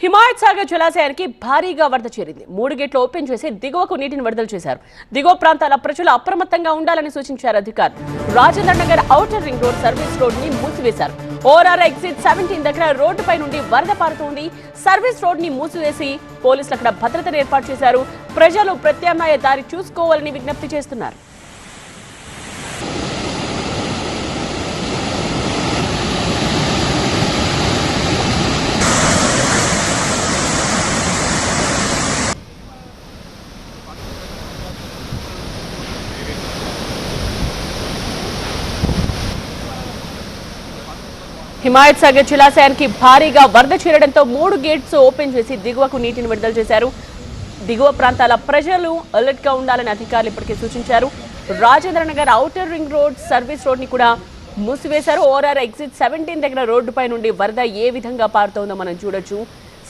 హిమాయత్ సాగర్ జలాశయానికి భారీగా వరద చేరింది. 3 గేట్లు ఓపెన్ చేసి దిగువకు నీటిని విడుదల చేశారు. దిగువ ప్రాంతాల ప్రజలు అప్రమత్తంగా ఉండాలని సూచించారు అధికారులు. Rajendra Nagar outer ring road service road ని మూసివేశారు. ఓఆర్ఆర్ ఎగ్జిట్ 17 దగ్గర రోడ్డుపై నుండి వరద పారుతోంది. సర్వీస్ రోడ్ ని మూసివేసి పోలీసులు అక్కడ భద్రతను ఏర్పాటు చేశారు. ప్రజలు ప్రత్యామ్నాయ దారి చూసుకోవాలని విజ్ఞప్తి చేస్తున్నారు. హిమాయత్ సాగర్ జలాశయానికి భారీగా వరద చేరడంతో 3 గేట్స్ ఓపెన్ చేసి దిగువకు నీటిని విడుదల చేశారు. దిగువ ప్రాంతాల ప్రజలు అలర్ట్ గా ఉండాలని అధికారులు ఇప్పటికే సూచించారు. Rajendra Nagar outer ring road service road ని కూడా మూసివేశారు. ఓఆర్ఆర్ ఎగ్జిట్ 17 దగ్గర రోడ్డుపై నుండి వరద ఏ విధంగా పారుతోందో మనం చూడొచ్చు.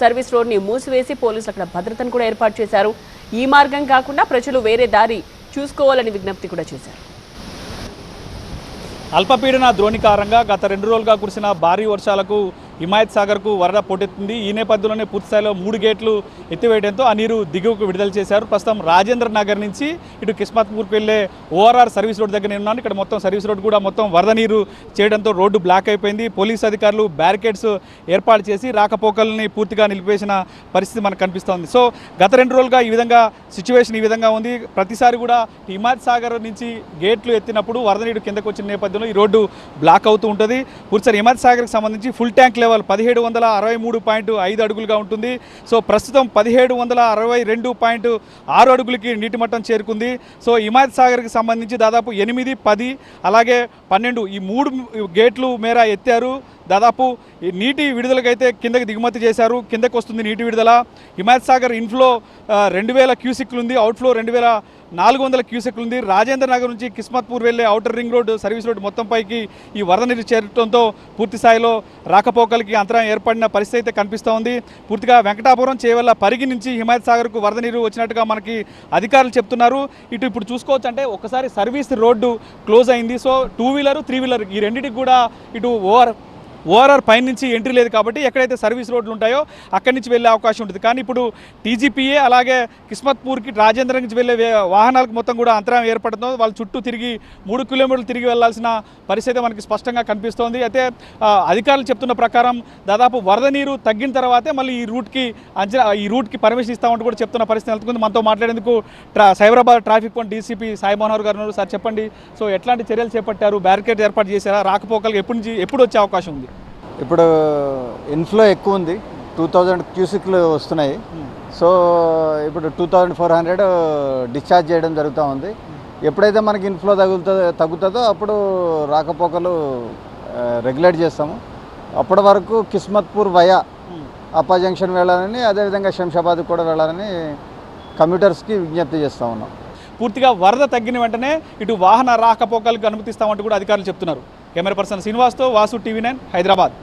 సర్వీస్ రోడ్ ని మూసివేసి పోలీసులు అక్కడ భద్రతను కూడా ఏర్పాటు చేశారు. ఈ మార్గం కాకుండా ప్రజలు వేరే దారి చూసుకోవాలని విజ్ఞప్తి కూడా చేశారు. అల్పపీడన ద్రోణి కారణంగా గత 2 రోజులుగా కురిసిన భారీ వర్షాలకు హిమాయత్ సాగర్కు వరద పోటెత్తింది. ఈ నేపథ్యంలోనే పూర్తిస్థాయిలో 3 గేట్లు ఎత్తివేయడంతో ఆ నీరు దిగువకు విడుదల చేశారు. ప్రస్తుతం రాజేంద్ర నగర్ నుంచి ఇటు కిస్మత్పూర్కి వెళ్లే ఓఆర్ఆర్ సర్వీస్ రోడ్ దగ్గర ఉన్నాను. ఇక్కడ మొత్తం సర్వీస్ రోడ్ కూడా మొత్తం వరద నీరు చేయడంతో రోడ్డు బ్లాక్ అయిపోయింది. పోలీస్ అధికారులు బ్యారికేడ్స్ ఏర్పాటు చేసి రాకపోకల్ని పూర్తిగా నిలిపేసిన పరిస్థితి మనకు కనిపిస్తోంది. సో గత 2 రోజులుగా ఈ విధంగా సిచ్యువేషన్ ఈ విధంగా ఉంది. ప్రతిసారి కూడా హిమాయత్ సాగర్ నుంచి గేట్లు ఎత్తినప్పుడు వరద నీరు కిందకు వచ్చిన నేపథ్యంలో ఈ రోడ్డు బ్లాక్ అవుతూ ఉంటుంది. పూర్తిసారి హిమాయత్ సాగర్కి సంబంధించి ఫుల్ ట్యాంక్ లెవెల్ 1763.5 అడుగులుగా ఉంటుంది. సో ప్రస్తుతం 1762.6 అడుగులకి నీటి మట్టం చేరుకుంది. సో హిమాయత్ సాగర్కి సంబంధించి దాదాపు 8, 10 అలాగే 12 ఈ 3 గేట్లు మేర ఎత్తారు. దాదాపు నీటి విడుదలకైతే కిందకి దిగుమతి చేశారు. కిందకు వస్తుంది నీటి విడుదల. హిమాయత్ సాగర్ ఇన్ఫ్లో 2000 క్యూసెక్లు ఉంది. అవుట్ఫ్లో 2400 క్యూసెక్లు ఉంది. రాజేంద్ర నగర్ నుంచి కిస్మత్పూర్ వెళ్లే outer ring road service road మొత్తం పైకి ఈ వరద నీరు చేరడంతో పూర్తి స్థాయిలో రాకపోకలకి అంతరాయం ఏర్పడిన పరిస్థితి అయితే కనిపిస్తూ ఉంది. పూర్తిగా వెంకటాపురం చేవల్ల పరిగి నుంచి హిమాయత్ సాగర్కు వరద నీరు వచ్చినట్టుగా మనకి అధికారులు చెప్తున్నారు. ఇప్పుడు చూసుకోవచ్చు అంటే ఒకసారి సర్వీస్ రోడ్డు క్లోజ్ అయింది. సో 2 వీలర్ 3 వీలర్ ఈ రెండింటికి కూడా ఇటు ఓఆర్ఆర్ పైన నుంచి ఎంట్రీ లేదు కాబట్టి ఎక్కడైతే సర్వీస్ రోడ్లు ఉంటాయో అక్కడి నుంచి వెళ్ళే అవకాశం ఉంటుంది. కానీ ఇప్పుడు టీజీపీఏ అలాగే కిస్మత్పూర్కి రాజేంద్ర నుంచి వెళ్ళే వాహనాలకు మొత్తం కూడా అంతరాయం ఏర్పడుతుందో వాళ్ళు చుట్టూ తిరిగి 3 కిలోమీటర్లు తిరిగి వెళ్లాల్సిన పరిస్థితి మనకి స్పష్టంగా కనిపిస్తోంది. అయితే అధికారులు చెప్తున్న ప్రకారం దాదాపు వరద నీరు తగ్గిన తర్వాతే మళ్ళీ ఈ రూట్కి పర్మిషన్ ఇస్తామంటూ కూడా చెప్తున్న పరిస్థితి నెలకొంది. మనతో మాట్లాడేందుకు Cyberabad traffic police DCP Sai Manohar గారు ఉన్నారు. సార్ చెప్పండి, సో ఎట్లాంటి చర్యలు చేపట్టారు? బ్యారికేడ్ ఏర్పాటు చేశారా? రాకపోకలు ఎప్పుడు వచ్చే అవకాశం ఉంది? ఇప్పుడు ఇన్ఫ్లో ఎక్కువ ఉంది. 2000 క్యూసిక్లు వస్తున్నాయి. సో ఇప్పుడు 2400 డిశ్చార్జ్ చేయడం జరుగుతూ ఉంది. ఎప్పుడైతే మనకి ఇన్ఫ్లో తగ్గుతుందో అప్పుడు రాకపోకలు రెగ్యులేట్ చేస్తాము. అప్పటి వరకు కిస్మత్పూర్ వయా అప్పా జంక్షన్ వెళ్ళాలని, అదేవిధంగా శంషాబాద్కి కూడా వెళ్ళాలని కమ్యూటర్స్కి విజ్ఞప్తి చేస్తూ ఉన్నాం. పూర్తిగా వరద తగ్గిన వెంటనే ఇటు వాహన రాకపోకలకు అనుమతిస్తామంటూ కూడా అధికారులు చెప్తున్నారు. కెమెరా పర్సన్ శ్రీనివాస్తో వాసు, టీవీ 9 హైదరాబాద్.